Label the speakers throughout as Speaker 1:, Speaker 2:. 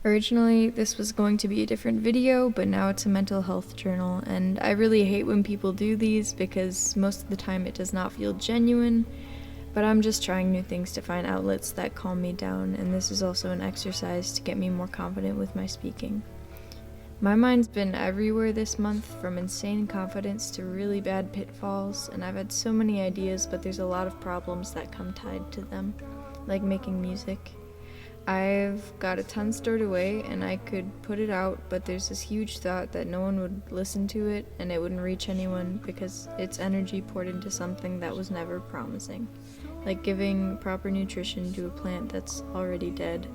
Speaker 1: Originally, this was going to be a different video, but now it's a mental health journal, and I really hate when people do these because most of the time it does not feel genuine, but I'm just trying new things to find outlets that calm me down, and this is also an exercise to get me more confident with my speaking. My mind's been everywhere this month, from insane confidence to really bad pitfalls, and I've had so many ideas, but there's a lot of problems that come tied to them, like making music. I've got a ton stored away and I could put it out, but there's this huge thought that no one would listen to it and it wouldn't reach anyone because it's energy poured into something that was never promising. Like giving proper nutrition to a plant that's already dead.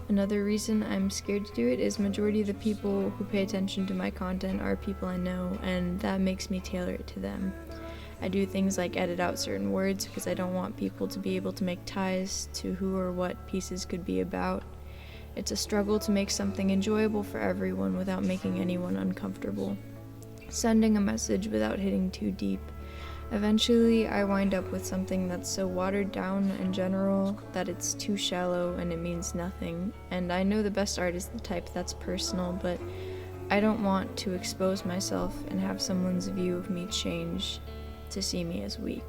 Speaker 1: Another reason I'm scared to do it is majority of the people who pay attention to my content are people I know, and that makes me tailor it to them. I do things like edit out certain words because I don't want people to be able to make ties to who or what pieces could be about. It's a struggle to make something enjoyable for everyone without making anyone uncomfortable. Sending a message without hitting too deep. Eventually, I wind up with something that's so watered down and general that it's too shallow and it means nothing. And I know the best art is the type that's personal, but I don't want to expose myself and have someone's view of me change to see me as weak.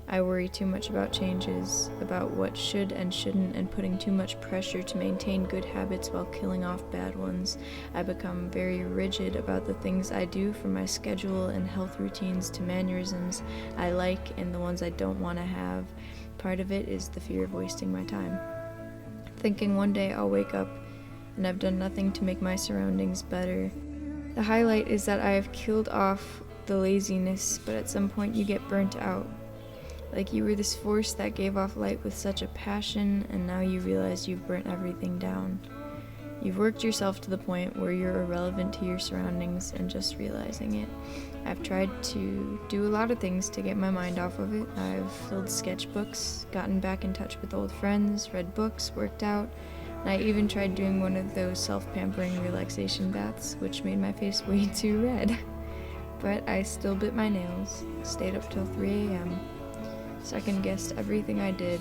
Speaker 1: I worry too much about changes, about what should and shouldn't, and putting too much pressure to maintain good habits while killing off bad ones. I become very rigid about the things I do, from my schedule and health routines to mannerisms I like and the ones I don't want to have. Part of it is the fear of wasting my time. Thinking one day I'll wake up and I've done nothing to make my surroundings better. The highlight is that I have killed off the laziness, but at some point you get burnt out. Like you were this force that gave off light with such a passion, and now you realize you've burnt everything down. You've worked yourself to the point where you're irrelevant to your surroundings and just realizing it. I've tried to do a lot of things to get my mind off of it. I've filled sketchbooks, gotten back in touch with old friends, read books, worked out, and I even tried doing one of those self-pampering relaxation baths, which made my face way too red. But I still bit my nails, stayed up till 3 a.m., second-guessed everything I did,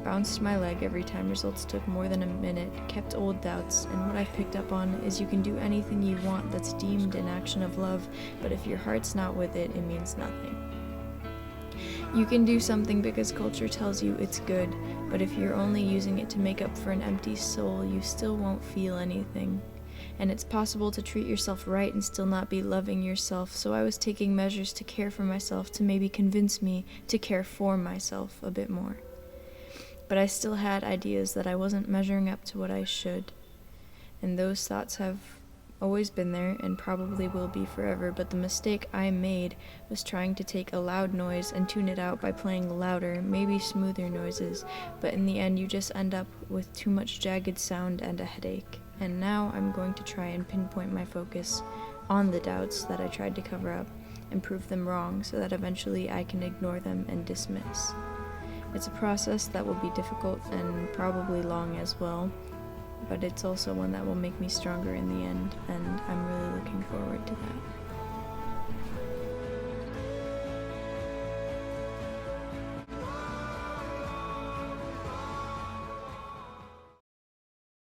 Speaker 1: bounced my leg every time results took more than a minute, kept old doubts, and what I've picked up on is you can do anything you want that's deemed an action of love, but if your heart's not with it, it means nothing. You can do something because culture tells you it's good, but if you're only using it to make up for an empty soul, you still won't feel anything. And it's possible to treat yourself right and still not be loving yourself, so I was taking measures to care for myself to maybe convince me to care for myself a bit more. But I still had ideas that I wasn't measuring up to what I should. And those thoughts have always been there and probably will be forever, but the mistake I made was trying to take a loud noise and tune it out by playing louder, maybe smoother noises, but in the end you just end up with too much jagged sound and a headache. And now I'm going to try and pinpoint my focus on the doubts that I tried to cover up and prove them wrong so that eventually I can ignore them and dismiss. It's a process that will be difficult and probably long as well, but it's also one that will make me stronger in the end, and I'm really looking forward to that.